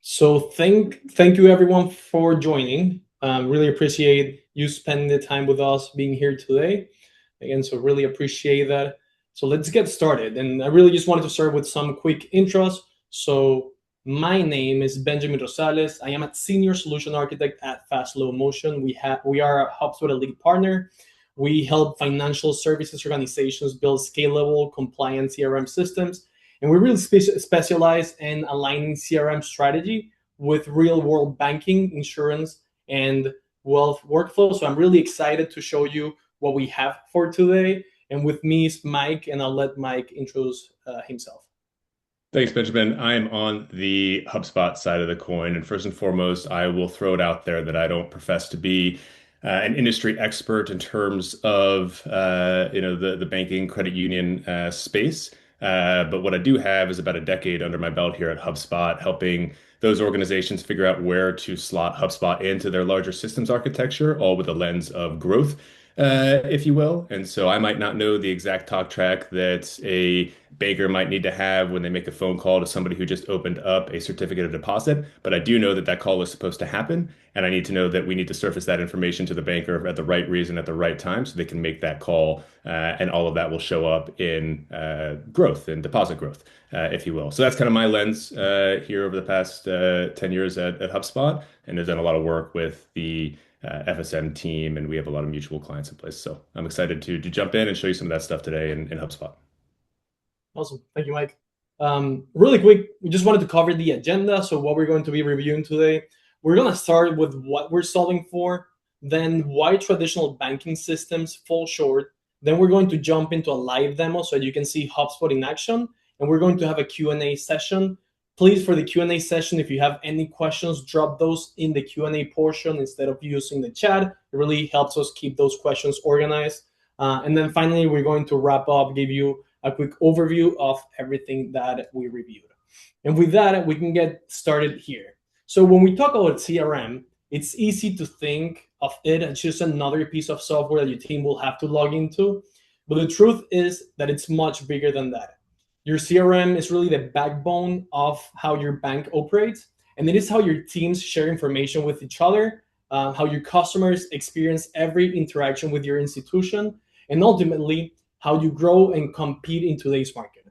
Thank you everyone for joining. Really appreciate you spending the time with us being here today. Again, so really appreciate that. So let's get started. And I really just wanted to start with some quick intros. So my name is Benjamin Rosales. I am a senior solution architect at Fast Low Motion. We are a HubSpot elite partner. We help financial services organizations build scalable, compliant CRM systems, and we really specialize in aligning CRM strategy with real world banking, insurance, and wealth workflow. So I'm really excited to show you what we have for today. And with me is Mike, and I'll let Mike introduce himself. Thanks, Benjamin. I'm on the HubSpot side of the coin. And first and foremost, I will throw it out there that I don't profess to be an industry expert in terms of the banking credit union space. But what I do have is about a decade under my belt here at HubSpot, helping those organizations figure out where to slot HubSpot into their larger systems architecture, all with a lens of growth, if you will. And so I might not know the exact talk track that a banker might need to have when they make a phone call to somebody who just opened up a certificate of deposit, but I do know that that call is supposed to happen, and I need to know that we need to surface that information to the banker at the right reason at the right time so they can make that call, and all of that will show up in growth and deposit growth, if you will. So that's kind of my lens here over the past 10 years at HubSpot, and have done a lot of work with the FSM team, and we have a lot of mutual clients in place. So I'm excited to jump in and show you some of that stuff today in HubSpot. Awesome. Thank you, Mike. Really quick, we just wanted to cover the agenda. So what we're going to be reviewing today, we're going to start with what we're solving for, then why traditional banking systems fall short. Then we're going to jump into a live demo so you can see HubSpot in action. And we're going to have a Q&A session. Please, for the Q&A session, if you have any questions, drop those in the Q&A portion instead of using the chat. It really helps us keep those questions organized. And then finally, we're going to wrap up, give you a quick overview of everything that we reviewed. And with that, we can get started here. So when we talk about CRM, it's easy to think of it as just another piece of software that your team will have to log into. But the truth is that it's much bigger than that. Your CRM is really the backbone of how your bank operates. And it is how your teams share information with each other, how your customers experience every interaction with your institution, and ultimately, how you grow and compete in today's market.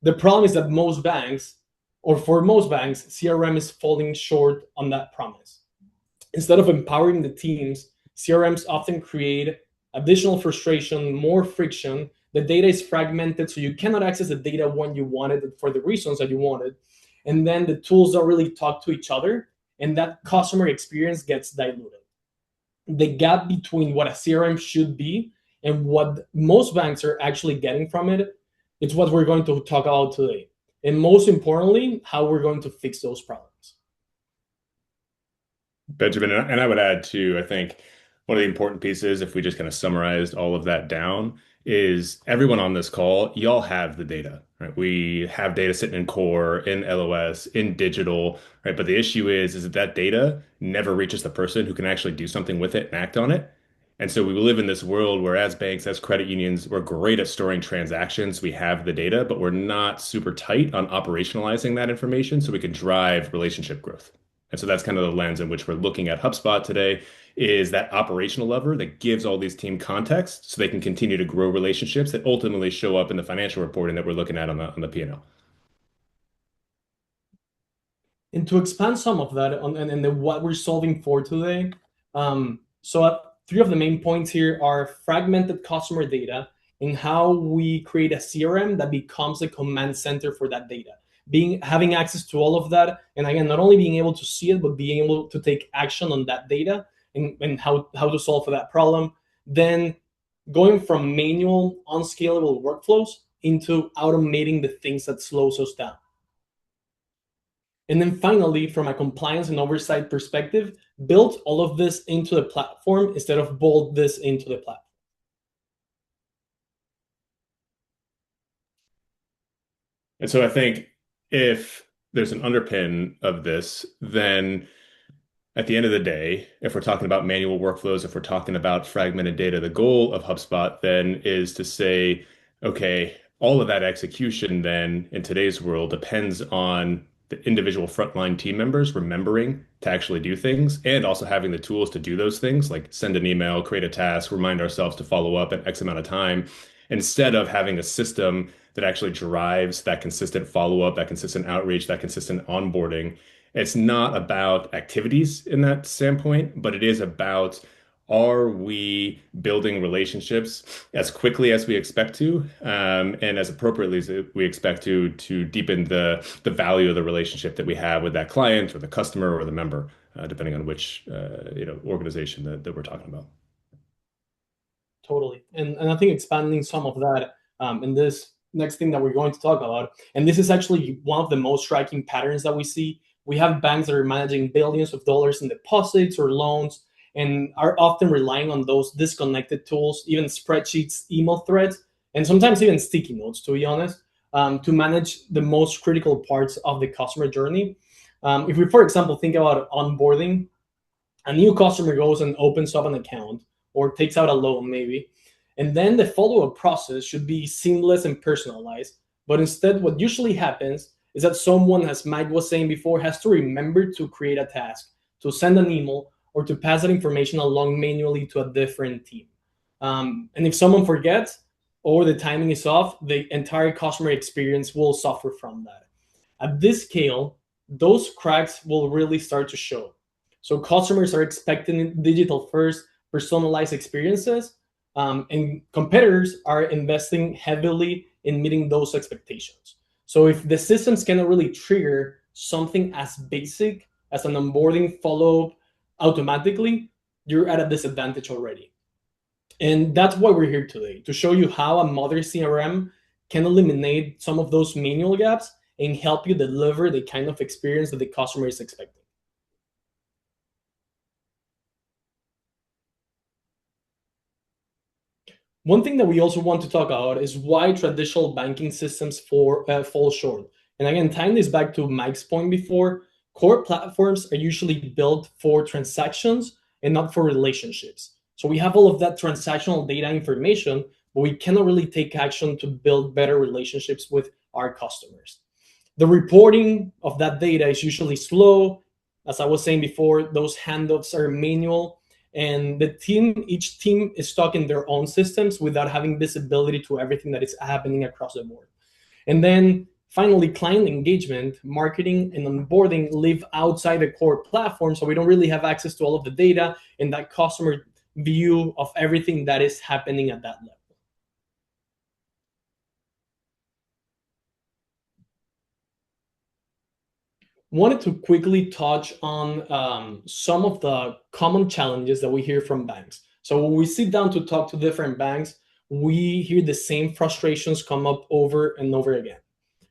The problem is that most banks, or for most banks, CRM is falling short on that promise. Instead of empowering the teams, CRMs often create additional frustration, more friction. The data is fragmented, so you cannot access the data when you want it for the reasons that you wanted. And then the tools don't really talk to each other, and that customer experience gets diluted. The gap between what a CRM should be and what most banks are actually getting from it, it's what we're going to talk about today. And most importantly, how we're going to fix those problems. Benjamin, and I would add too, I think one of the important pieces, if we just kind of summarized all of that down, is everyone on this call, y'all have the data, right? We have data sitting in core, in LOS, in digital, right? But the issue is that that data never reaches the person who can actually do something with it and act on it. And so we live in this world where as banks, as credit unions, we're great at storing transactions. We have the data, but we're not super tight on operationalizing that information so we can drive relationship growth. And so that's kind of the lens in which we're looking at HubSpot today is that operational lever that gives all these team context so they can continue to grow relationships that ultimately show up in the financial reporting that we're looking at on the P&L. And to expand some of that and what we're solving for today, three of the main points here are fragmented customer data and how we create a CRM that becomes a command center for that data. Having access to all of that, and again, not only being able to see it, but being able to take action on that data and how to solve for that problem. Then going from manual, unscalable workflows into automating the things that slows us down. And then finally, from a compliance and oversight perspective, build all of this into the platform instead of bolt this into the platform. And so I think if there's an underpin of this, then at the end of the day, if we're talking about manual workflows, if we're talking about fragmented data, the goal of HubSpot then is to say, okay, all of that execution then in today's world depends on the individual frontline team members remembering to actually do things and also having the tools to do those things, like send an email, create a task, remind ourselves to follow up at X amount of time, instead of having a system that actually drives that consistent follow-up, that consistent outreach, that consistent onboarding. It's not about activities in that standpoint, but it is about, are we building relationships as quickly as we expect to, and as appropriately as we expect to deepen the value of the relationship that we have with that client or the customer or the member, depending on which organization that we're talking about. Totally. And I think expanding some of that in this next thing that we're going to talk about, and this is actually one of the most striking patterns that we see. We have banks that are managing billions of dollars in deposits or loans and are often relying on those disconnected tools, even spreadsheets, email threads, and sometimes even sticky notes, to be honest, to manage the most critical parts of the customer journey. If we, for example, think about onboarding, a new customer goes and opens up an account or takes out a loan maybe, and then the follow-up process should be seamless and personalized. But instead, what usually happens is that someone, as Mike was saying before, has to remember to create a task, to send an email, or to pass that information along manually to a different team. And if someone forgets or the timing is off, the entire customer experience will suffer from that. At this scale, those cracks will really start to show. So customers are expecting digital first, personalized experiences, and competitors are investing heavily in meeting those expectations. So if the systems cannot really trigger something as basic as an onboarding follow automatically, you're at a disadvantage already. And that's why we're here today, to show you how a modern CRM can eliminate some of those manual gaps and help you deliver the kind of experience that the customer is expecting. One thing that we also want to talk about is why traditional banking systems fall short. And again, tying this back to Mike's point before, core platforms are usually built for transactions and not for relationships. So we have all of that transactional data information, but we cannot really take action to build better relationships with our customers. The reporting of that data is usually slow. As I was saying before, those handoffs are manual, and each team is stuck in their own systems without having visibility to everything that is happening across the board. And then finally, client engagement, marketing, and onboarding live outside the core platform, so we don't really have access to all of the data and that customer view of everything that is happening at that level. Wanted to quickly touch on some of the common challenges that we hear from banks. So when we sit down to talk to different banks, we hear the same frustrations come up over and over again.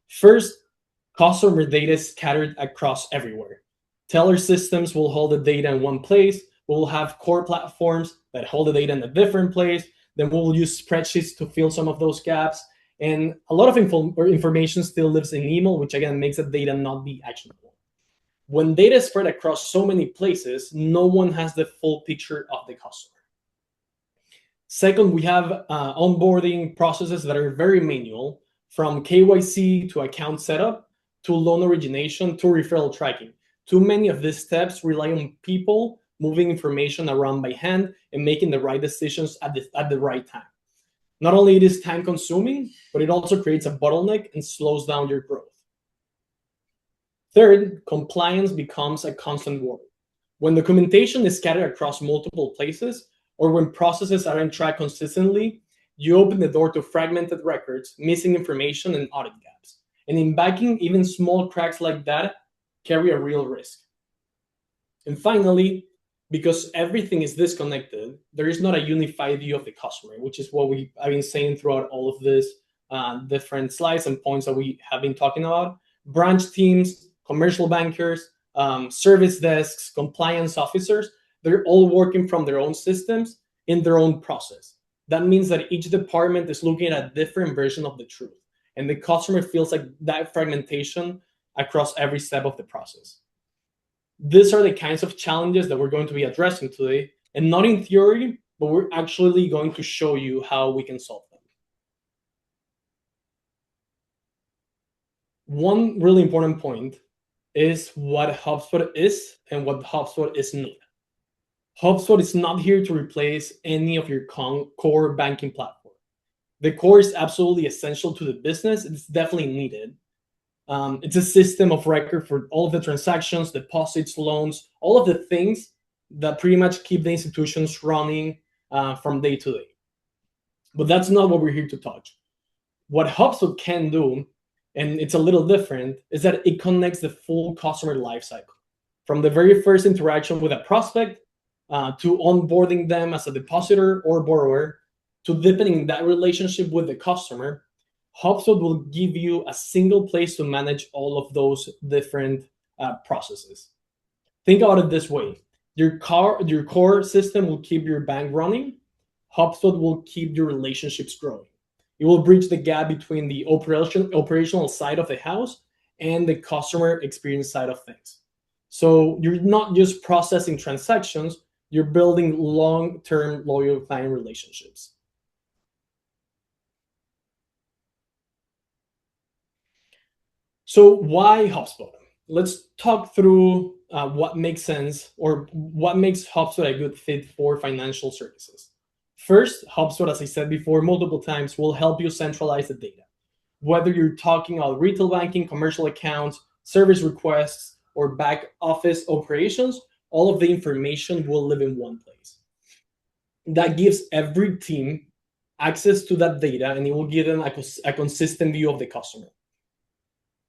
First, customer data is scattered across everywhere. Teller systems will hold the data in one place. We'll have core platforms that hold the data in a different place. Then we'll use spreadsheets to fill some of those gaps. And a lot of information still lives in email, which again makes the data not be actionable. When data is spread across so many places, no one has the full picture of the customer. Second, we have onboarding processes that are very manual, from KYC to account setup to loan origination to referral tracking. Too many of these steps rely on people moving information around by hand and making the right decisions at the right time. Not only it is time consuming, but it also creates a bottleneck and slows down your growth. Third, compliance becomes a constant worry. When documentation is scattered across multiple places, or when processes aren't tracked consistently, you open the door to fragmented records, missing information, and audit gaps. And in banking, even small cracks like that carry a real risk. And finally, because everything is disconnected, there is not a unified view of the customer, which is what I've been saying throughout all of this different slides and points that we have been talking about. Branch teams, commercial bankers, service desks, compliance officers, they're all working from their own systems in their own process. That means that each department is looking at a different version of the truth, and the customer feels like that fragmentation across every step of the process. These are the kinds of challenges that we're going to be addressing today, and not in theory, but we're actually going to show you how we can solve them. One really important point is what HubSpot is and what HubSpot is not. HubSpot is not here to replace any of your core banking platform. The core is absolutely essential to the business. It's definitely needed. It's a system of record for all of the transactions, deposits, loans, all of the things that pretty much keep the institutions running from day to day. But that's not what we're here to touch. What HubSpot can do, and it's a little different, is that it connects the full customer lifecycle from the very first interaction with a prospect to onboarding them as a depositor or borrower to deepening that relationship with the customer. HubSpot will give you a single place to manage all of those different processes. Think about it this way: your core system will keep your bank running. HubSpot will keep your relationships growing. It will bridge the gap between the operational side of the house and the customer experience side of things. So you're not just processing transactions, you're building long-term loyal client relationships. So why HubSpot? Let's talk through what makes sense or what makes HubSpot a good fit for financial services. First, HubSpot, as I said before multiple times, will help you centralize the data. Whether you're talking about retail banking, commercial accounts, service requests, or back office operations, all of the information will live in one place. That gives every team access to that data and it will give them a consistent view of the customer.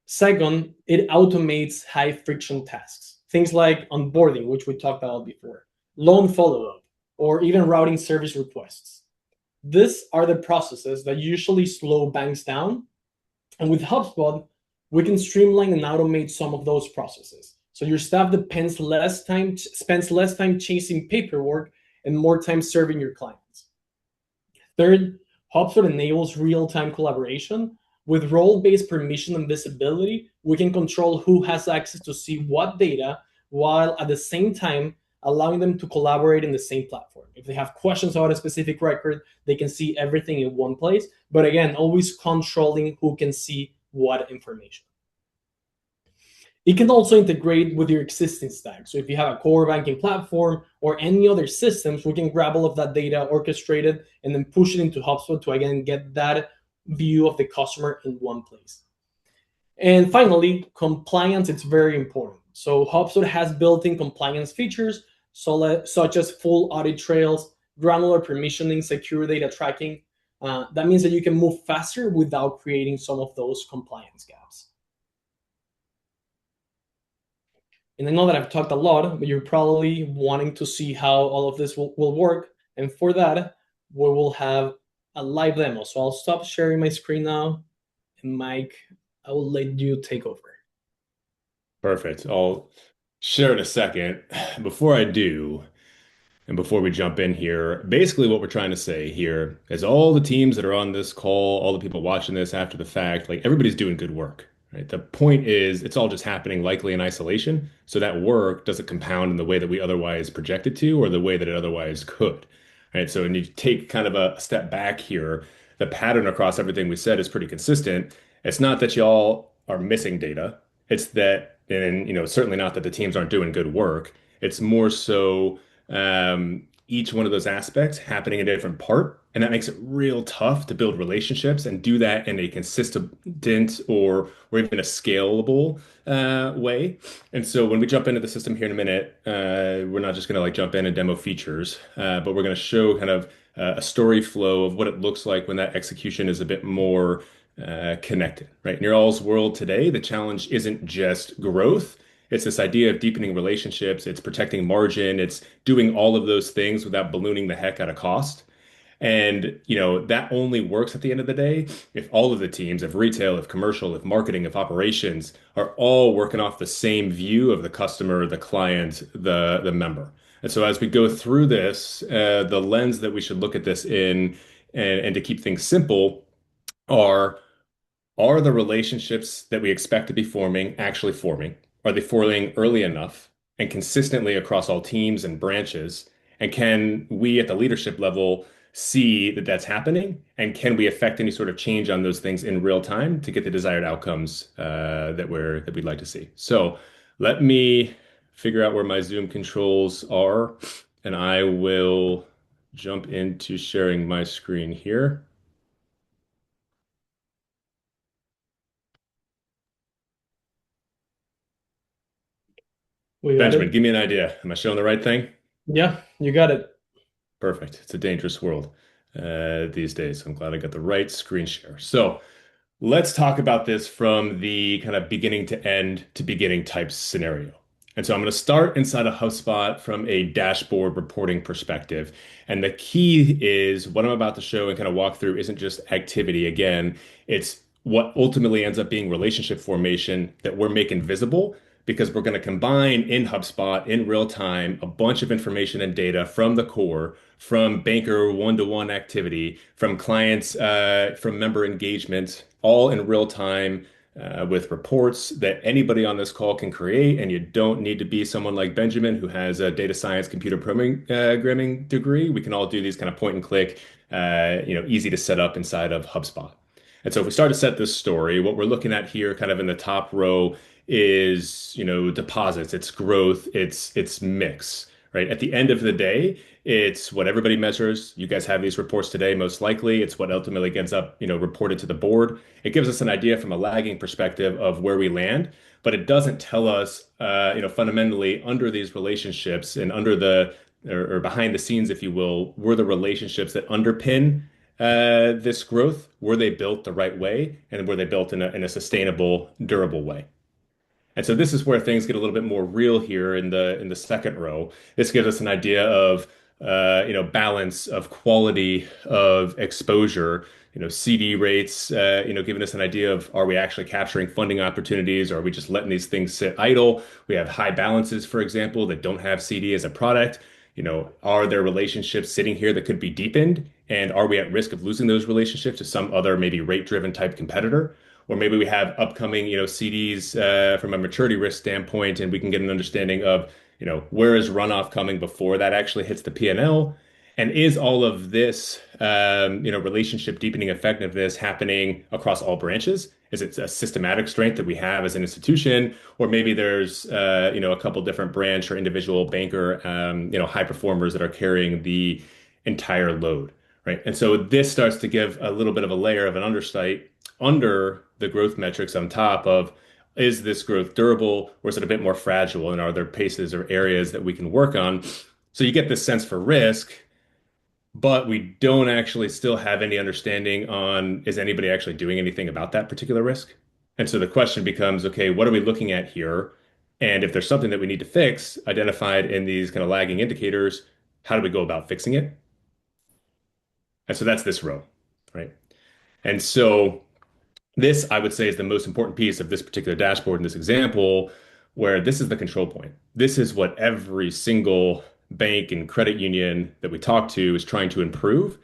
Second, it automates high friction tasks, things like onboarding, which we talked about before, loan follow up, or even routing service requests. These are the processes that usually slow banks down. And with HubSpot, we can streamline and automate some of those processes. So your staff spends less time chasing paperwork and more time serving your clients. Third, HubSpot enables real-time collaboration. With role-based permission and visibility, we can control who has access to see what data, while at the same time allowing them to collaborate in the same platform. If they have questions about a specific record, they can see everything in one place. But again, always controlling who can see what information. It can also integrate with your existing stack. So if you have a core banking platform or any other systems, we can grab all of that data, orchestrate it, and then push it into HubSpot to again get that view of the customer in one place. And finally, compliance, it's very important. So HubSpot has built-in compliance features such as full audit trails, granular permissioning, secure data tracking. That means that you can move faster without creating some of those compliance gaps. And I know that I've talked a lot, but you're probably wanting to see how all of this will work. And for that, we will have a live demo. So I'll stop sharing my screen now. And Mike, I will let you take over. Perfect. I'll share in a second. Before I do, and before we jump in here, basically what we're trying to say here is all the teams that are on this call, all the people watching this after the fact, like everybody's doing good work, right? The point is it's all just happening likely in isolation. So that work doesn't compound in the way that we otherwise project it to or the way that it otherwise could, right? So when you take kind of a step back here, the pattern across everything we said is pretty consistent. It's not that y'all are missing data. It's that, and certainly not that the teams aren't doing good work. It's more so each one of those aspects happening in a different part. And that makes it real tough to build relationships and do that in a consistent or even a scalable way. And so when we jump into the system here in a minute, we're not just going to like jump in and demo features, but we're going to show kind of a story flow of what it looks like when that execution is a bit more connected, right? In your all's world today, the challenge isn't just growth. It's this idea of deepening relationships. It's protecting margin. It's doing all of those things without ballooning the heck out of cost. And, that only works at the end of the day if all of the teams, if retail, if commercial, if marketing, if operations are all working off the same view of the customer, the client, the member. And so as we go through this, the lens that we should look at this in and to keep things simple are are the relationships that we expect to be forming actually forming? Are they forming early enough and consistently across all teams and branches? And can we at the leadership level see that that's happening? And can we affect any sort of change on those things in real time to get the desired outcomes that we'd like to see? So Let me figure out where my Zoom controls are, and I will jump into sharing my screen here. We got Benjamin, it. give me an idea. Am I showing the right thing? Yeah, you got it. Perfect. It's a dangerous world these days. I'm glad I got the right screen share. So let's talk about this from the kind of beginning to end to beginning type scenario. And so I'm going to start inside of HubSpot from a dashboard reporting perspective. And the key is what I'm about to show and kind of walk through isn't just activity. Again, it's what ultimately ends up being relationship formation that we're making visible because we're going to combine in HubSpot in real time a bunch of information and data from the core, from banker one-to-one activity, from clients, from member engagement, all in real time with reports that anybody on this call can create. And you don't need to be someone like Benjamin who has a data science computer programming degree. We can all do these kind of point and click, easy to set up inside of HubSpot. And so if we start to set this story, what we're looking at here kind of in the top row is, deposits, it's growth, it's mix, right? At the end of the day, it's what everybody measures. You guys have these reports today, most likely. It's what ultimately gets up, reported to the board. It gives us an idea from a lagging perspective of where we land, but it doesn't tell us, fundamentally under these relationships and under the or behind the scenes, if you will, were the relationships that underpin this growth, were they built the right way, and were they built in a sustainable, durable way? And so this is where things get a little bit more real here in the second row. This gives us an idea of balance of quality of exposure, CD rates, giving us an idea of are we actually capturing funding opportunities or are we just letting these things sit idle? We have high balances, for example, that don't have CD as a product. Are there relationships sitting here that could be deepened? And are we at risk of losing those relationships to some other maybe rate-driven type competitor? Or maybe we have upcoming, CDs from a maturity risk standpoint, and we can get an understanding of, where is runoff coming before that actually hits the P&L, and is all of this, relationship deepening effectiveness happening across all branches? Is it a systematic strength that we have as an institution, or maybe there's, a couple different branch or individual banker, high performers that are carrying the entire load, right? And so this starts to give a little bit of a layer of an undersight under the growth metrics on top of is this growth durable or is it a bit more fragile? And are there paces or areas that we can work on? So you get this sense for risk, but we don't actually still have any understanding on is anybody actually doing anything about that particular risk? And so the question becomes, okay, what are we looking at here? And if there's something that we need to fix identified in these kind of lagging indicators, how do we go about fixing it? And so that's this row, right? And so this, I would say, is the most important piece of this particular dashboard in this example, where this is the control point. This is what every single bank and credit union that we talk to is trying to improve,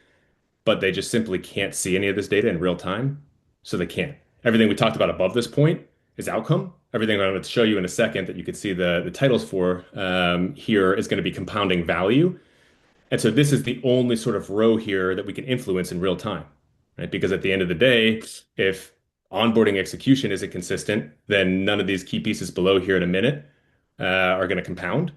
but they just simply can't see any of this data in real time. So they can't. Everything we talked about above this point is outcome. Everything I'm going to show you in a second that you could see the titles for here is going to be compounding value. And so this is the only sort of row here that we can influence in real time, right? Because at the end of the day, if onboarding execution isn't consistent, then none of these key pieces below here in a minute are going to compound.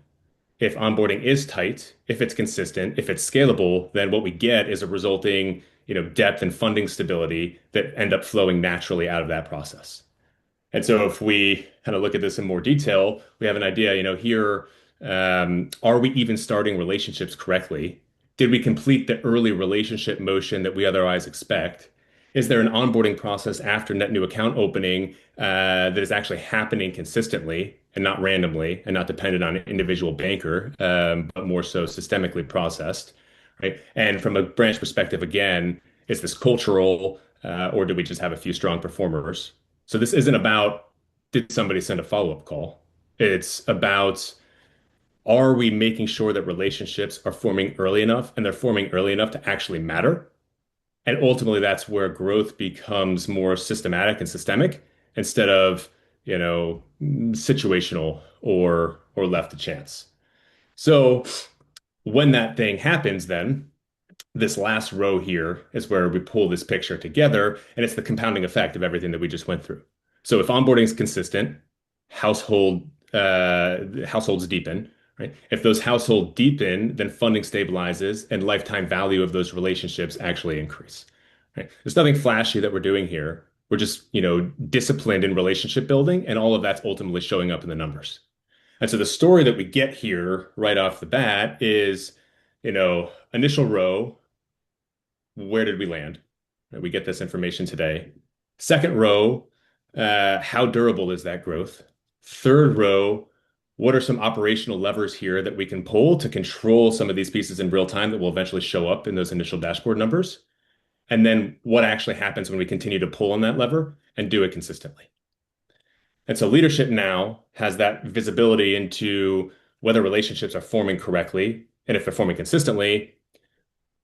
If onboarding is tight, if it's consistent, if it's scalable, then what we get is a resulting, depth and funding stability that end up flowing naturally out of that process. And so if we kind of look at this in more detail, we have an idea, here, are we even starting relationships correctly? Did we complete the early relationship motion that we otherwise expect? Is there an onboarding process after net new account opening that is actually happening consistently and not randomly and not dependent on an individual banker, but more so systemically processed, right? And from a branch perspective, again, is this cultural or do we just have a few strong performers? So this isn't about did somebody send a follow-up call? It's about are we making sure that relationships are forming early enough and they're forming early enough to actually matter? And ultimately, that's where growth becomes more systematic and systemic instead of, situational or left to chance. So when that thing happens, then this last row here is where we pull this picture together, and it's the compounding effect of everything that we just went through. So if onboarding is consistent, household households deepen, right? If those households deepen, then funding stabilizes and lifetime value of those relationships actually increase, right? There's nothing flashy that we're doing here. We're just, disciplined in relationship building, and all of that's ultimately showing up in the numbers. And so the story that we get here right off the bat is, initial row, where did we land? Right, we get this information today. Second row, how durable is that growth? Third row, what are some operational levers here that we can pull to control some of these pieces in real time that will eventually show up in those initial dashboard numbers? And then what actually happens when we continue to pull on that lever and do it consistently? And so leadership now has that visibility into whether relationships are forming correctly and if they're forming consistently.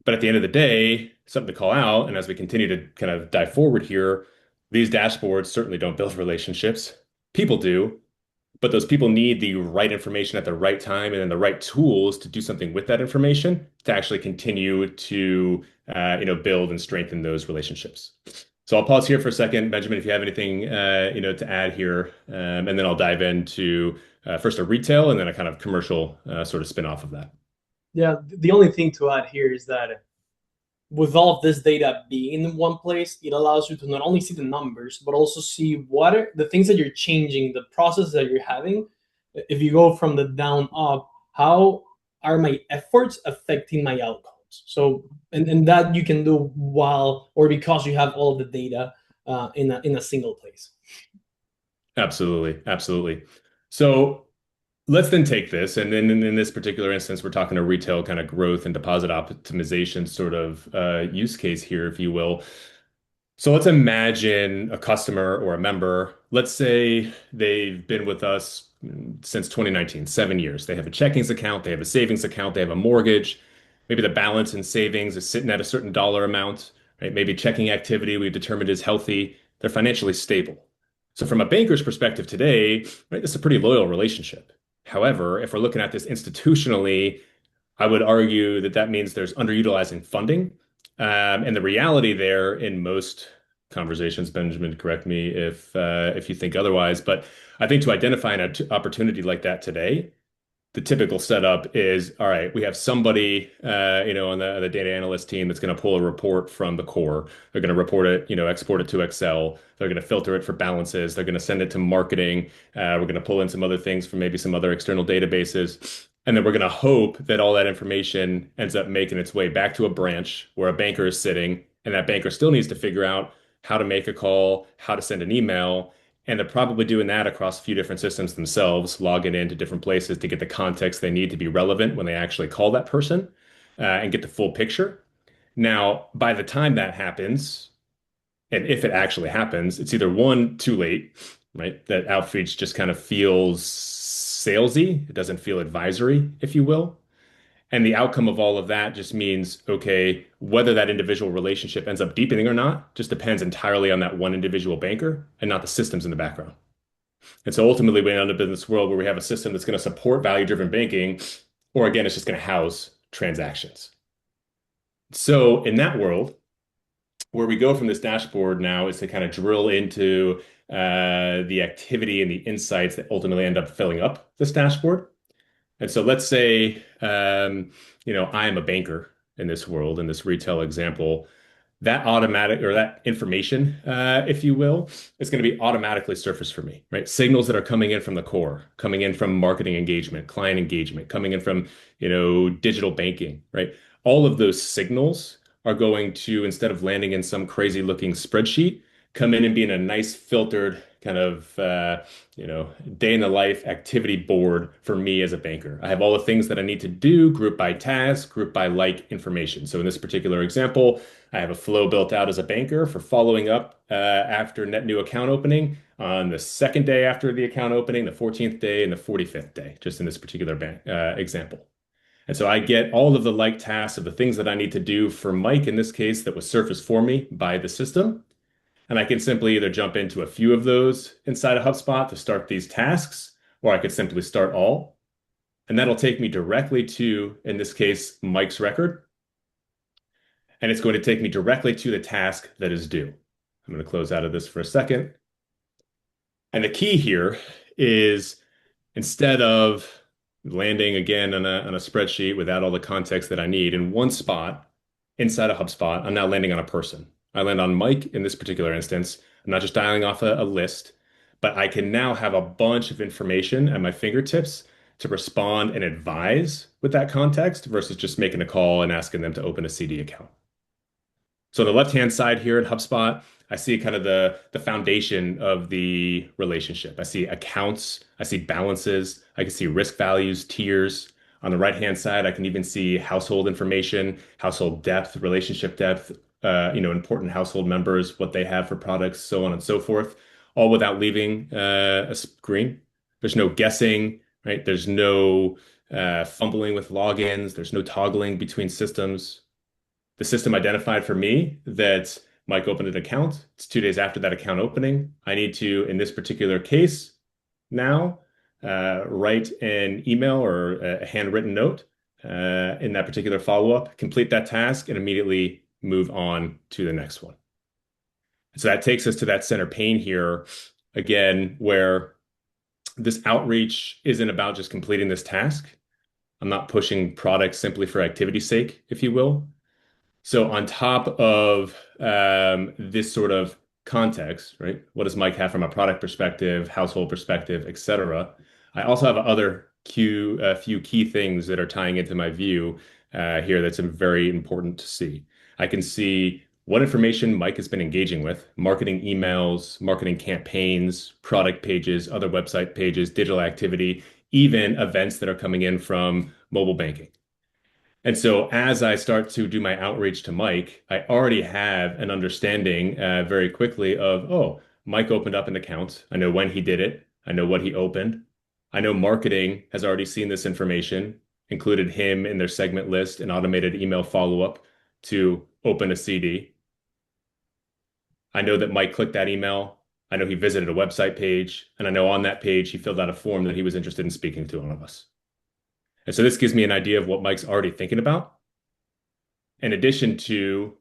But at the end of the day, something to call out, and as we continue to kind of dive forward here, these dashboards certainly don't build relationships. People do, but those people need the right information at the right time and then the right tools to do something with that information to actually continue to build and strengthen those relationships. So I'll pause here for a second, Benjamin, if you have anything to add here, and then I'll dive into first a retail and then a kind of commercial sort of spin off of that. Yeah, the only thing to add here is that with all of this data being in one place, it allows you to not only see the numbers, but also see what are the things that you're changing, the process that you're having. If you go from the down up, how are my efforts affecting my outcomes? So, and that you can do while or because you have all of the data in a single place. Absolutely. Absolutely. So let's then take this, and then in this particular instance, we're talking a retail kind of growth and deposit optimization sort of use case here, if you will. So let's imagine a customer or a member. Let's say they've been with us since 2019, 7 years. They have a checkings account, they have a savings account, they have a mortgage. Maybe the balance in savings is sitting at a certain dollar amount, right? Maybe checking activity we've determined is healthy. They're financially stable. So from a banker's perspective today, right, this is a pretty loyal relationship. However, if we're looking at this institutionally, I would argue that that means there's underutilizing funding. And the reality there in most conversations, Benjamin, correct me if you think otherwise, but I think to identify an opportunity like that today, the typical setup is, all right, we have somebody, on the data analyst team that's going to pull a report from the core. They're going to report it, export it to Excel. They're going to filter it for balances. They're going to send it to marketing. We're going to pull in some other things from maybe some other external databases. And then we're going to hope that all that information ends up making its way back to a branch where a banker is sitting, and that banker still needs to figure out how to make a call, how to send an email, and they're probably doing that across a few different systems themselves, logging into different places to get the context they need to be relevant when they actually call that person and get the full picture. Now, by the time that happens, and if it actually happens, it's either one, too late, right? That outreach just kind of feels salesy. It doesn't feel advisory, if you will. And the outcome of all of that just means, okay, whether that individual relationship ends up deepening or not just depends entirely on that one individual banker and not the systems in the background. And so ultimately, we end up in this world where we have a system that's going to support value-driven banking, or again, it's just going to house transactions. So in that world, where we go from this dashboard now is to kind of drill into the activity and the insights that ultimately end up filling up this dashboard. And so let's say, I am a banker in this world, in this retail example. That automatic or that information, if you will, is going to be automatically surfaced for me, right? Signals that are coming in from the core, coming in from marketing engagement, client engagement, coming in from, digital banking, right? All of those signals are going to, instead of landing in some crazy looking spreadsheet, come in and be in a nice filtered kind of day in the life activity board for me as a banker. I have all the things that I need to do, group by task, group by like information. So in this particular example, I have a flow built out as a banker for following up after net new account opening on the second day after the account opening, the 14th day, and the 45th day, just in this particular example. And so I get all of the like tasks of the things that I need to do for Mike in this case that was surfaced for me by the system. And I can simply either jump into a few of those inside of HubSpot to start these tasks, or I could simply start all. And that'll take me directly to, in this case, Mike's record. And it's going to take me directly to the task that is due. I'm going to close out of this for a second. And the key here is instead of landing again on a spreadsheet without all the context that I need in one spot inside of HubSpot, I'm now landing on a person. I land on Mike in this particular instance. I'm not just dialing off a list, but I can now have a bunch of information at my fingertips to respond and advise with that context versus just making a call and asking them to open a CD account. So on the left-hand side here at HubSpot, I see kind of the foundation of the relationship. I see accounts, I see balances, I can see risk values, tiers. On the right-hand side, I can even see household information, household depth, relationship depth, important household members, what they have for products, so on and so forth, all without leaving a screen. There's no guessing, right? There's no fumbling with logins. There's no toggling between systems. The system identified for me that Mike opened an account. It's 2 days after that account opening. I need to, in this particular case, now write an email or a handwritten note in that particular follow-up, complete that task, and immediately move on to the next one. So that takes us to that center pane here again, where this outreach isn't about just completing this task. I'm not pushing products simply for activity's sake, if you will. So on top of this sort of context, right? What does Mike have from a product perspective, household perspective, et cetera? I also have a few key things that are tying into my view here that's very important to see. I can see what information Mike has been engaging with, marketing emails, marketing campaigns, product pages, other website pages, digital activity, even events that are coming in from mobile banking. And so as I start to do my outreach to Mike, I already have an understanding very quickly of, oh, Mike opened up an account. I know when he did it. I know what he opened. I know marketing has already seen this information, included him in their segment list and automated email follow-up to open a CD. I know that Mike clicked that email. I know he visited a website page, and I know on that page he filled out a form that he was interested in speaking to one of us. And so this gives me an idea of what Mike's already thinking about, in addition to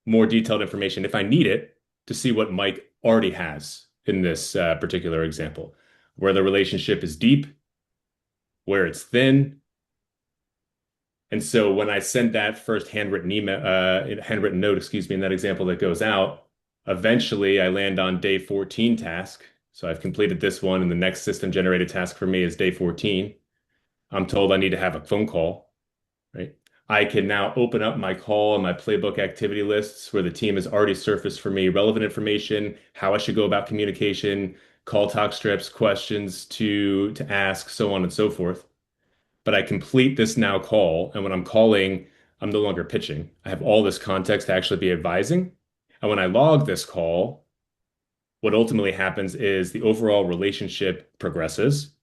more detailed information if I need it to see what Mike already has in this particular example, where the relationship is deep, where it's thin. And so when I send that first handwritten note, excuse me, in that example that goes out, eventually I land on day 14 task. So I've completed this one, and the next system generated task for me is day 14. I'm told I need to have a phone call, right? I can now open up my call and my playbook activity lists where the team has already surfaced for me relevant information, how I should go about communication, call talk strips, questions to ask, so on and so forth. But I complete this now call, and when I'm calling, I'm no longer pitching. I have all this context to actually be advising. And when I log this call, what ultimately happens is the overall relationship progresses,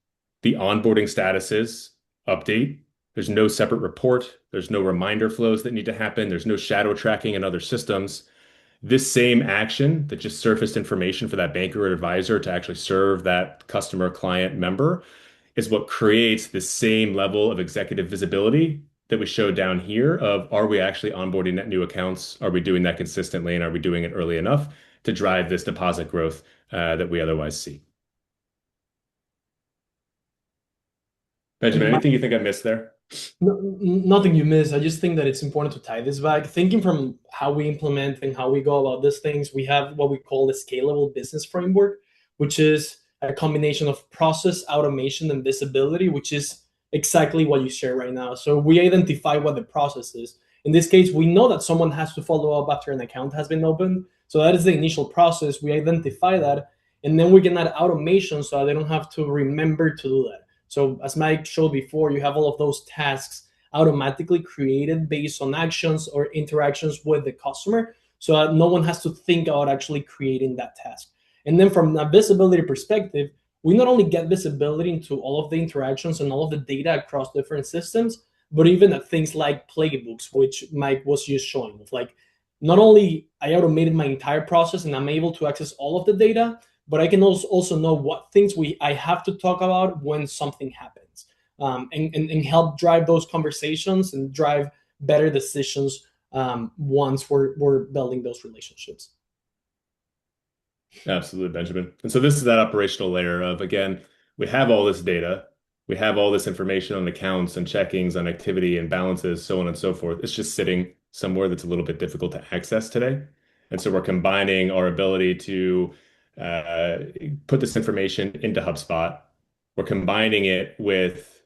the onboarding statuses update. There's no separate report. There's no reminder flows that need to happen. There's no shadow tracking in other systems. This same action that just surfaced information for that banker or advisor to actually serve that customer, client, member is what creates the same level of executive visibility that we showed down here of, are we actually onboarding net new accounts? Are we doing that consistently? And are we doing it early enough to drive this deposit growth that we otherwise see? Benjamin, anything you think I missed there? Nothing you miss. I just think that it's important to tie this back. Thinking from how we implement and how we go about these things, we have what we call the scalable business framework, which is a combination of process automation and visibility, which is exactly what you share right now. So we identify what the process is. In this case, we know that someone has to follow up after an account has been opened. So that is the initial process. We identify that, and then we can add automation so they don't have to remember to do that. So as Mike showed before, you have all of those tasks automatically created based on actions or interactions with the customer. So that no one has to think about actually creating that task. And then from a visibility perspective, we not only get visibility into all of the interactions and all of the data across different systems, but even at things like playbooks, which Mike was just showing. Like, not only I automated my entire process and I'm able to access all of the data, but I can also know what things I have to talk about when something happens, and help drive those conversations and drive better decisions once we're building those relationships. Absolutely, Benjamin. And so this is that operational layer of, again, we have all this data. We have all this information on accounts and checkings on activity and balances, so on and so forth. It's just sitting somewhere that's a little bit difficult to access today. And so we're combining our ability to uh, put this information into HubSpot. We're combining it with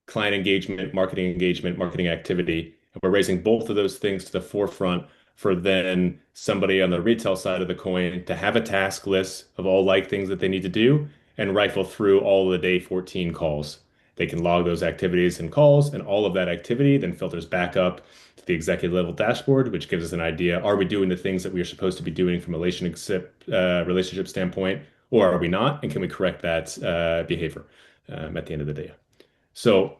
client engagement, marketing activity. And we're raising both of those things to the forefront for then somebody on the retail side of the coin to have a task list of all like things that they need to do and rifle through all of the day 14 calls. They can log those activities and calls, and all of that activity then filters back up to the executive level dashboard, which gives us an idea. Are we doing the things that we are supposed to be doing from a relationship standpoint, or are we not? And can we correct that behavior at the end of the day? So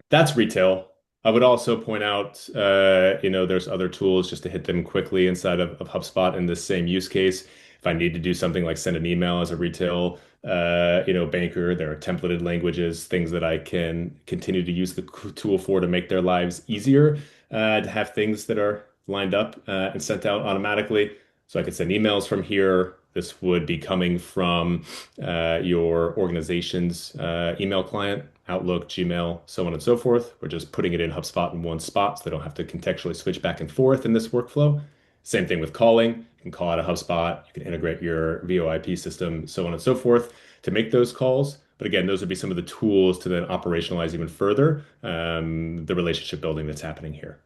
that's retail. I would also point out, there's other tools just to hit them quickly inside of HubSpot in this same use case. If I need to do something like send an email as a retail, banker, there are templated languages, things that I can continue to use the tool for to make their lives easier, to have things that are lined up, and sent out automatically. So I could send emails from here. This would be coming from your organization's email client, Outlook, Gmail, so on and so forth. We're just putting it in HubSpot in one spot so they don't have to contextually switch back and forth in this workflow. Same thing with calling. You can call out a HubSpot, you can integrate your VoIP system, so on and so forth to make those calls. But again, those would be some of the tools to then operationalize even further the relationship building that's happening here.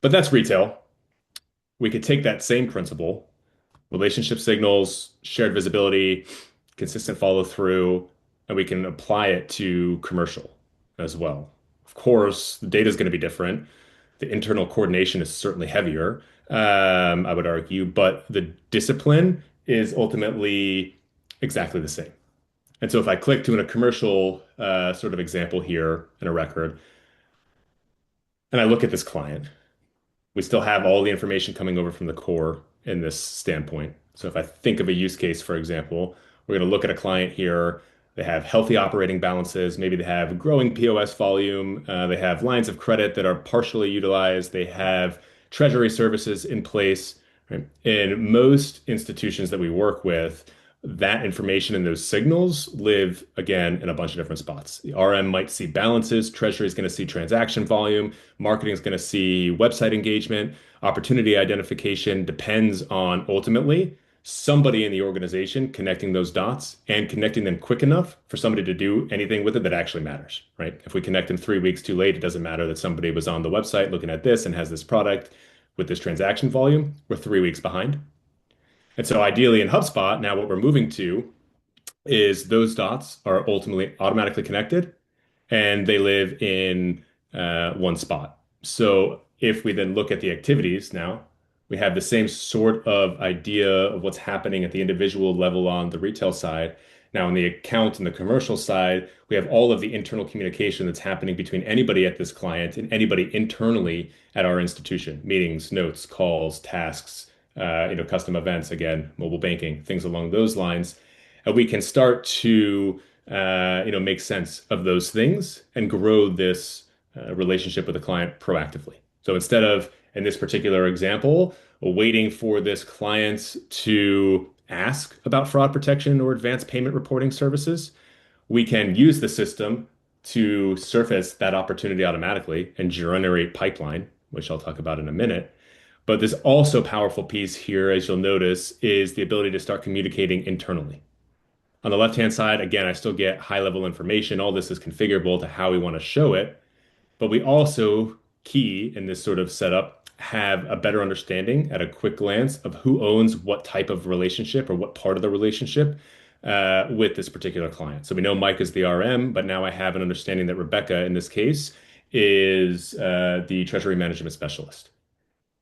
But that's retail. We could take that same principle, relationship signals, shared visibility, consistent follow through, and we can apply it to commercial as well. Of course, the data is going to be different. The internal coordination is certainly heavier, I would argue, but the discipline is ultimately exactly the same. And so if I click to in a commercial sort of example here in a record, and I look at this client, we still have all the information coming over from the core in this standpoint. So if I think of a use case, for example, we're going to look at a client here. They have healthy operating balances. Maybe they have growing POS volume. They have lines of credit that are partially utilized. They have treasury services in place. Right? In most institutions that we work with, that information and those signals live again in a bunch of different spots. The RM might see balances, treasury is going to see transaction volume, marketing is going to see website engagement, opportunity identification depends on ultimately somebody in the organization connecting those dots and connecting them quick enough for somebody to do anything with it that actually matters, right? If we connect them 3 weeks too late, it doesn't matter that somebody was on the website looking at this and has this product with this transaction volume. We're 3 weeks behind. And so ideally in HubSpot, now what we're moving to is those dots are ultimately automatically connected and they live in one spot. So if we then look at the activities now, we have the same sort of idea of what's happening at the individual level on the retail side. Now, on the account and the commercial side, we have all of the internal communication that's happening between anybody at this client and anybody internally at our institution, meetings, notes, calls, tasks, custom events, again, mobile banking, things along those lines. And we can start to make sense of those things and grow this relationship with the client proactively. So instead of, in this particular example, waiting for this client to ask about fraud protection or advanced payment reporting services, we can use the system to surface that opportunity automatically and generate pipeline, which I'll talk about in a minute. But this also powerful piece here, as you'll notice, is the ability to start communicating internally. On the left-hand side, again, I still get high-level information. All this is configurable to how we want to show it. But we also, key in this sort of setup, have a better understanding at a quick glance of who owns what type of relationship or what part of the relationship with this particular client. So we know Mike is the RM, but now I have an understanding that Rebecca, in this case, is the treasury management specialist.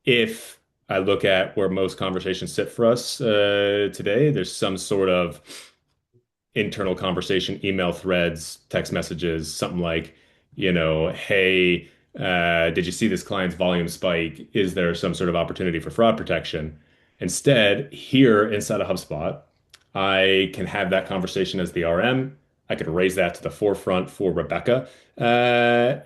If I look at where most conversations sit for us today, there's some sort of internal conversation, email threads, text messages, something like, hey, did you see this client's volume spike? Is there some sort of opportunity for fraud protection? Instead, here inside of HubSpot, I can have that conversation as the RM. I could raise that to the forefront for Rebecca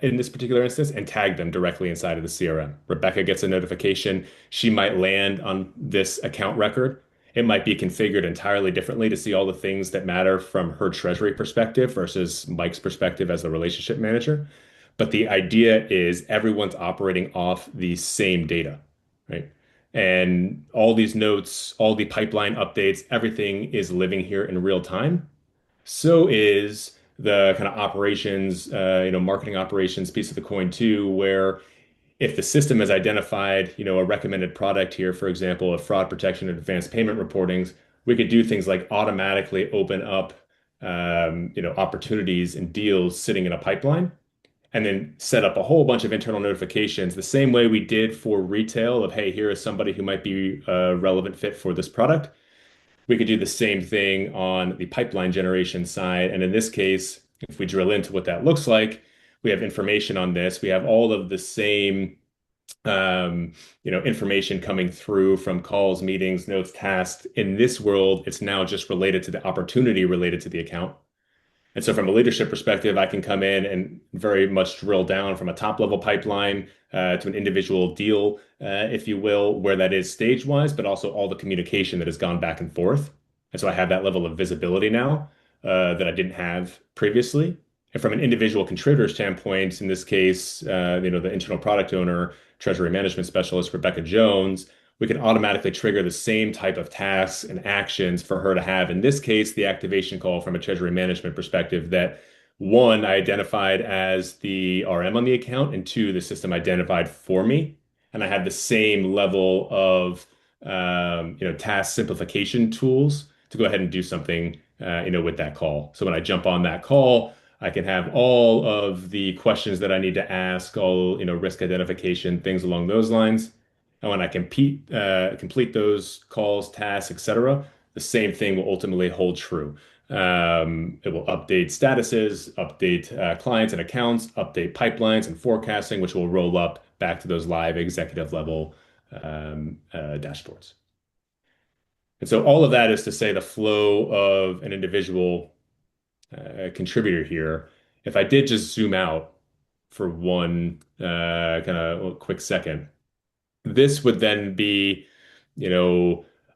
in this particular instance and tag them directly inside of the CRM. Rebecca gets a notification. She might land on this account record. It might be configured entirely differently to see all the things that matter from her treasury perspective versus Mike's perspective as the relationship manager. But the idea is everyone's operating off the same data, right? And all these notes, all the pipeline updates, everything is living here in real time. So is the kind of operations, marketing operations piece of the coin too, where if the system has identified, a recommended product here, for example, of fraud protection and advanced payment reportings, we could do things like automatically open up, opportunities and deals sitting in a pipeline, and then set up a whole bunch of internal notifications the same way we did for retail of, hey, here is somebody who might be a relevant fit for this product. We could do the same thing on the pipeline generation side. And in this case, if we drill into what that looks like, we have information on this. We have all of the same information coming through from calls, meetings, notes, tasks. In this world, it's now just related to the opportunity related to the account. And so, from a leadership perspective, I can come in and very much drill down from a top level pipeline to an individual deal, if you will, where that is stage wise, but also all the communication that has gone back and forth. And so, I have that level of visibility now that I didn't have previously. And from an individual contributor standpoint, in this case, the internal product owner, treasury management specialist, Rebecca Jones, we can automatically trigger the same type of tasks and actions for her to have. In this case, the activation call from a treasury management perspective that one, I identified as the RM on the account, and two, the system identified for me. And I had the same level of task simplification tools to go ahead and do something with that call. So when I jump on that call, I can have all of the questions that I need to ask, all risk identification, things along those lines. And when I complete those calls, tasks, etc., the same thing will ultimately hold true. It will update statuses, update clients and accounts, update pipelines and forecasting, which will roll up back to those live executive level dashboards. And so all of that is to say the flow of an individual contributor here. If I did just zoom out for one kind of quick second, this would then be, I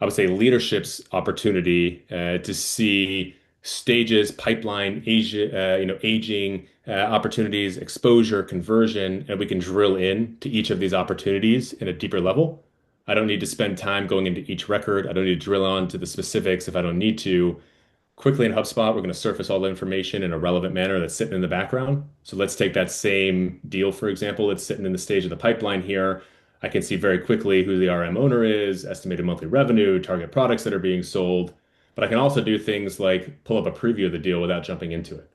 would say leadership's opportunity to see stages, pipeline, aging opportunities, exposure, conversion, and we can drill in to each of these opportunities in a deeper level. I don't need to spend time going into each record. I don't need to drill on to the specifics if I don't need to. Quickly in HubSpot, we're going to surface all the information in a relevant manner that's sitting in the background. So let's take that same deal, for example, that's sitting in the stage of the pipeline here. I can see very quickly who the RM owner is, estimated monthly revenue, target products that are being sold. But I can also do things like pull up a preview of the deal without jumping into it.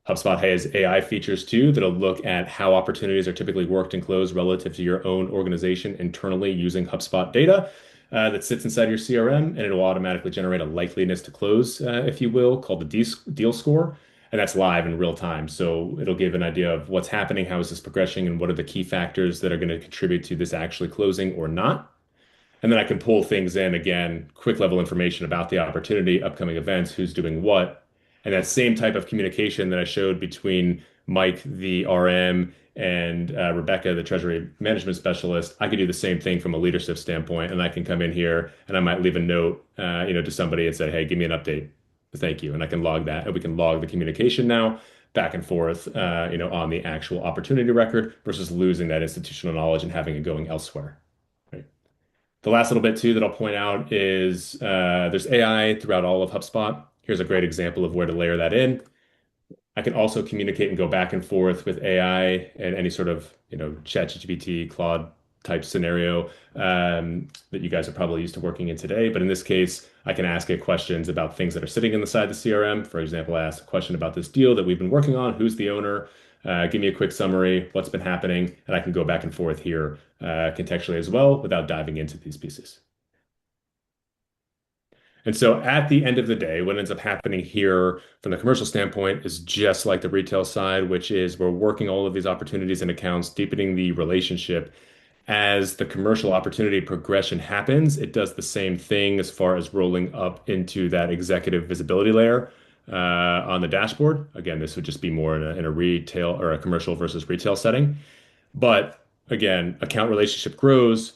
HubSpot has AI features too that'll look at how opportunities are typically worked and closed relative to your own organization internally using HubSpot data that sits inside your CRM, and it'll automatically generate a likeliness to close, if you will, called the deal score. And that's live in real time. So it'll give an idea of what's happening, how is this progressing, and what are the key factors that are going to contribute to this actually closing or not. And then I can pull things in again, quick level information about the opportunity, upcoming events, who's doing what. And that same type of communication that I showed between Mike, the RM, and Rebecca, the treasury management specialist, I could do the same thing from a leadership standpoint. And I can come in here and I might leave a note, to somebody and say, hey, give me an update. Thank you. And I can log that. And we can log the communication now back and forth, on the actual opportunity record versus losing that institutional knowledge and having it going elsewhere. Right. The last little bit too that I'll point out is there's AI throughout all of HubSpot. Here's a great example of where to layer that in. I can also communicate and go back and forth with AI and any sort of, ChatGPT, Claude type scenario that you guys are probably used to working in today. But in this case, I can ask it questions about things that are sitting inside the CRM. For example, I asked a question about this deal that we've been working on. Who's the owner? Give me a quick summary, what's been happening, and I can go back and forth here contextually as well without diving into these pieces. And so at the end of the day, what ends up happening here from the commercial standpoint is just like the retail side, which is we're working all of these opportunities and accounts, deepening the relationship. As the commercial opportunity progression happens, it does the same thing as far as rolling up into that executive visibility layer on the dashboard. Again, this would just be more in a retail or a commercial versus retail setting. But again, account relationship grows,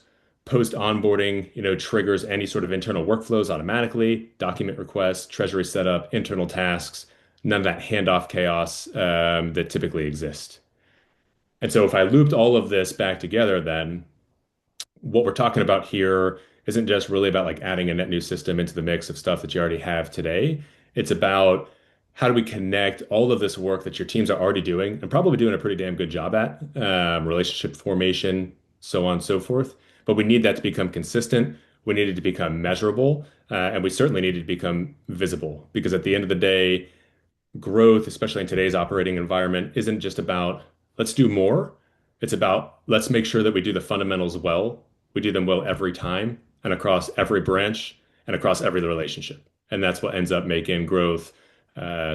post onboarding, triggers any sort of internal workflows automatically, document requests, treasury setup, internal tasks, none of that handoff chaos that typically exists. And so if I looped all of this back together, then what we're talking about here isn't just really about like adding a net new system into the mix of stuff that you already have today. It's about how do we connect all of this work that your teams are already doing and probably doing a pretty damn good job at, relationship formation, so on and so forth. But we need that to become consistent. We need it to become measurable, and we certainly need it to become visible because at the end of the day, growth, especially in today's operating environment, isn't just about let's do more. It's about let's make sure that we do the fundamentals well. We do them well every time and across every branch and across every relationship. And that's what ends up making growth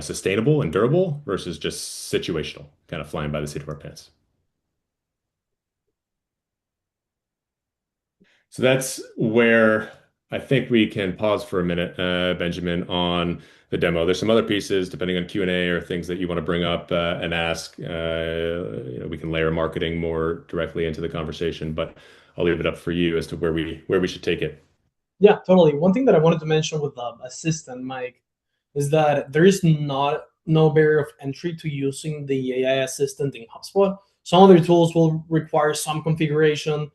sustainable and durable versus just situational, kind of flying by the seat of our pants. So that's where I think we can pause for a minute, Benjamin, on the demo. There's some other pieces, depending on Q&A or things that you want to bring up and ask. We can layer marketing more directly into the conversation, but I'll leave it up for you as to where we should take it. Yeah, totally. One thing that I wanted to mention with the assistant, Mike, is that there is not no barrier of entry to using the AI assistant in HubSpot. Some of their tools will require some configuration.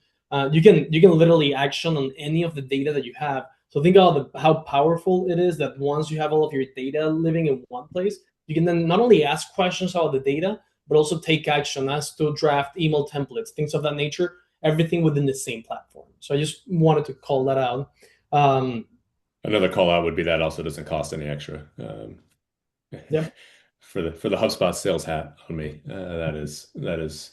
You can literally action on any of the data that you have. So think about how powerful it is that once you have all of your data living in one place, you can then not only ask questions about the data, but also take action as to draft email templates, things of that nature, everything within the same platform. So I just wanted to call that out. um, Another call out would be that also doesn't cost any extra. yeah, For the HubSpot sales hat on me, that is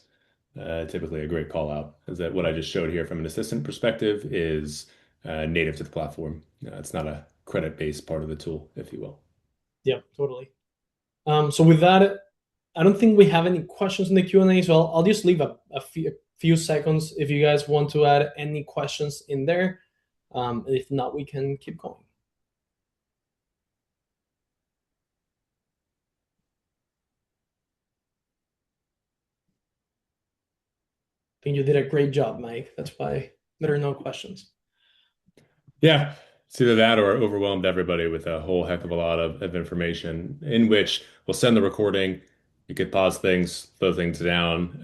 typically a great call out. Is that what I just showed here from an assistant perspective is native to the platform. It's not a credit-based part of the tool, if you will. yeah, totally. So with that, I don't think we have any questions in the Q&A, so I'll just leave a few seconds if you guys want to add any questions in there. If not, we can keep going. I think you did a great job, Mike. That's why there are no questions. Yeah, it's either that or overwhelmed everybody with a whole heck of a lot of information in which we'll send the recording. You could pause things, slow things down,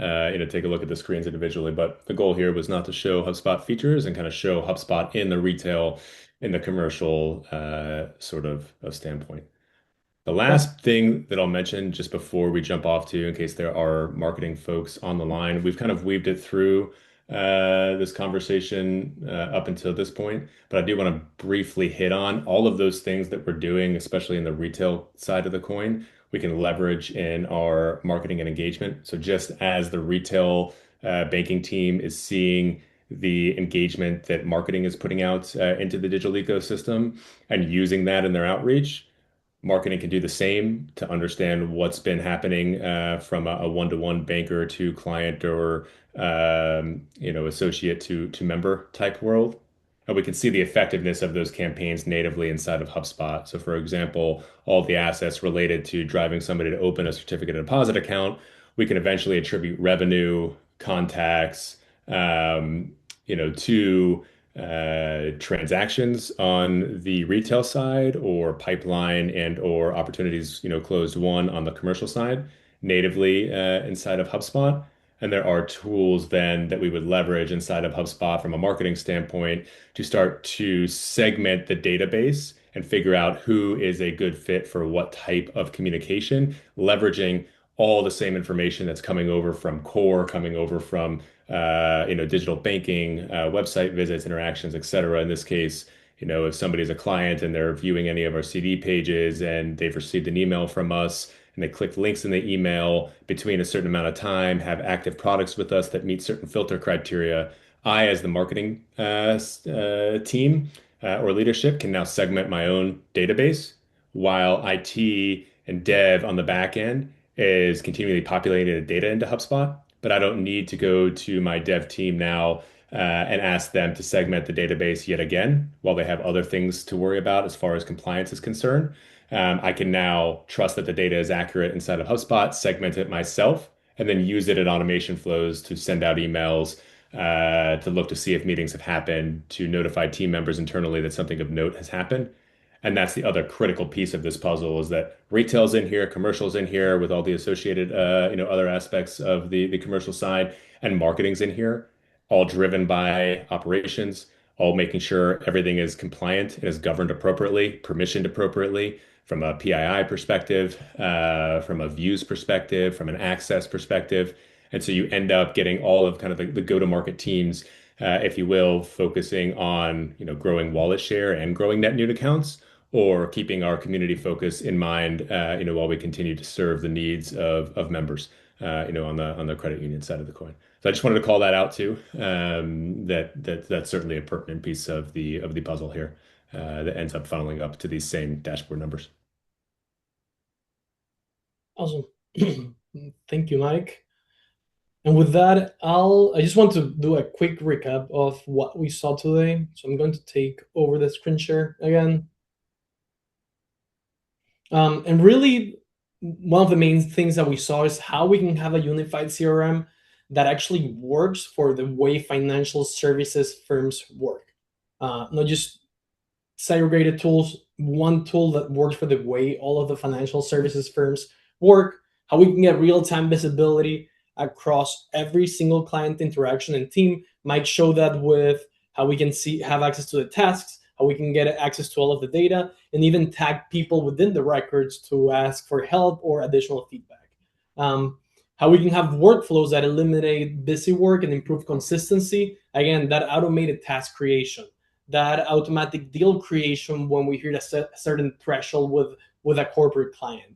take a look at the screens individually. But the goal here was not to show HubSpot features and kind of show HubSpot in the retail, in the commercial sort of standpoint. The Yeah. last thing that I'll mention just before we jump off to, in case there are marketing folks on the line, we've kind of weaved it through this conversation up until this point, but I do want to briefly hit on all of those things that we're doing, especially in the retail side of the coin, we can leverage in our marketing and engagement. So just as the retail banking team is seeing the engagement that marketing is putting out into the digital ecosystem and using that in their outreach, marketing can do the same to understand what's been happening from a one-to-one banker to client or associate to member type world. And we can see the effectiveness of those campaigns natively inside of HubSpot. So, for example, all the assets related to driving somebody to open a certificate of deposit account, we can eventually attribute revenue, contacts, to transactions on the retail side or pipeline and or opportunities, closed won on the commercial side natively inside of HubSpot. And there are tools then that we would leverage inside of HubSpot from a marketing standpoint to start to segment the database and figure out who is a good fit for what type of communication, leveraging all the same information that's coming over from core, coming over from digital banking, website visits, interactions, et cetera. In this case, if somebody's a client and they're viewing any of our CD pages and they've received an email from us and they click links in the email between a certain amount of time, have active products with us that meet certain filter criteria, I, as the marketing team or leadership, can now segment my own database while IT and dev on the back end is continually populating the data into HubSpot, but I don't need to go to my dev team now and ask them to segment the database yet again while they have other things to worry about as far as compliance is concerned. I can now trust that the data is accurate inside of HubSpot, segment it myself, and then use it in automation flows to send out emails to look to see if meetings have happened, to notify team members internally that something of note has happened. And that's the other critical piece of this puzzle is that retail's in here, commercial's in here with all the associated, other aspects of the commercial side, and marketing's in here, all driven by operations, all making sure everything is compliant and is governed appropriately, permissioned appropriately from a PII perspective, from a views perspective, from an access perspective. And so you end up getting all of kind of the go-to-market teams, if you will, focusing on, growing wallet share and growing net new accounts, or keeping our community focus in mind, while we continue to serve the needs of members, on the credit union side of the coin. So I just wanted to call that out too. That's certainly a pertinent piece of the puzzle here, that ends up funneling up to these same dashboard numbers. Awesome. Thank you, Mike. And with that, I just want to do a quick recap of what we saw today. So I'm going to take over the screen share again. And really, one of the main things that we saw is how we can have a unified CRM that actually works for the way financial services firms work. Not just segregated tools, one tool that works for the way all of the financial services firms work, how we can get real-time visibility across every single client interaction and team. Mike showed that with how we can have access to the tasks, how we can get access to all of the data, and even tag people within the records to ask for help or additional feedback. How we can have workflows that eliminate busy work and improve consistency. Again, that automated task creation, that automatic deal creation when we hit a certain threshold with a corporate client.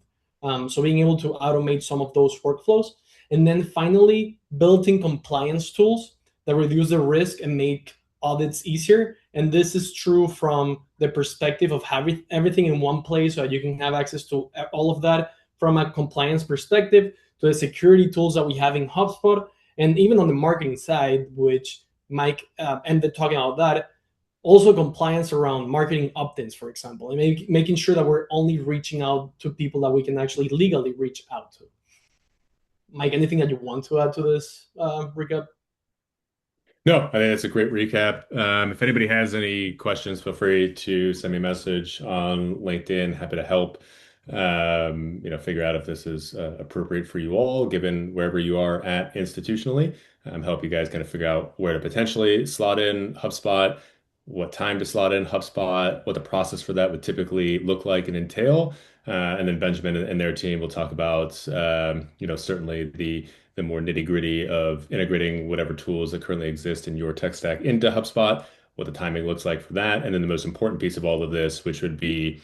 So being able to automate some of those workflows. And then finally, built-in compliance tools that reduce the risk and make audits easier. And this is true from the perspective of having everything in one place so that you can have access to all of that from a compliance perspective, to the security tools that we have in HubSpot, and even on the marketing side, which Mike ended talking about that, also compliance around marketing opt-ins, for example, and making sure that we're only reaching out to people that we can actually legally reach out to. Mike, anything that you want to add to this recap? No, I think that's a great recap. If anybody has any questions, feel free to send me a message on LinkedIn. Happy to help, figure out if this is appropriate for you all, given wherever you are at institutionally. Help you guys kind of figure out where to potentially slot in HubSpot, what time to slot in HubSpot, what the process for that would typically look like and entail. And then Benjamin and their team will talk about, certainly the more nitty-gritty of integrating whatever tools that currently exist in your tech stack into HubSpot, what the timing looks like for that, and then the most important piece of all of this, which would be,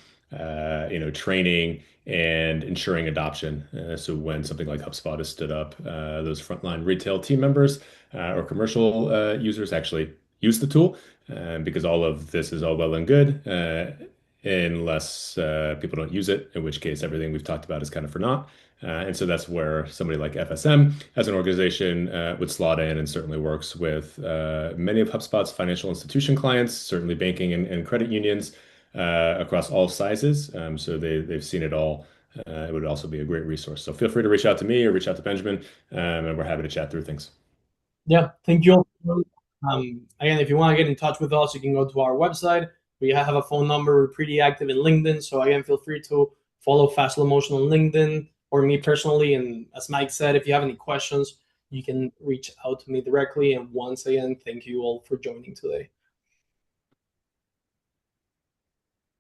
training and ensuring adoption. So when something like HubSpot is stood up, those frontline retail team members, or commercial users actually use the tool, because all of this is all well and good, unless people don't use it, in which case everything we've talked about is kind of for naught. And so that's where somebody like FSM as an organization would slot in, and certainly works with many of HubSpot's financial institution clients, certainly banking and credit unions across all sizes. So they've seen it all. It would also be a great resource. So feel free to reach out to me or reach out to Benjamin, and we're happy to chat through things. Yeah, thank you all. Again, if you want to get in touch with us, you can go to our website. We have a phone number. We're pretty active in LinkedIn. So again, feel free to follow Fast Slow Motion on LinkedIn, or me personally. And as Mike said, if you have any questions, you can reach out to me directly. And once again, thank you all for joining today.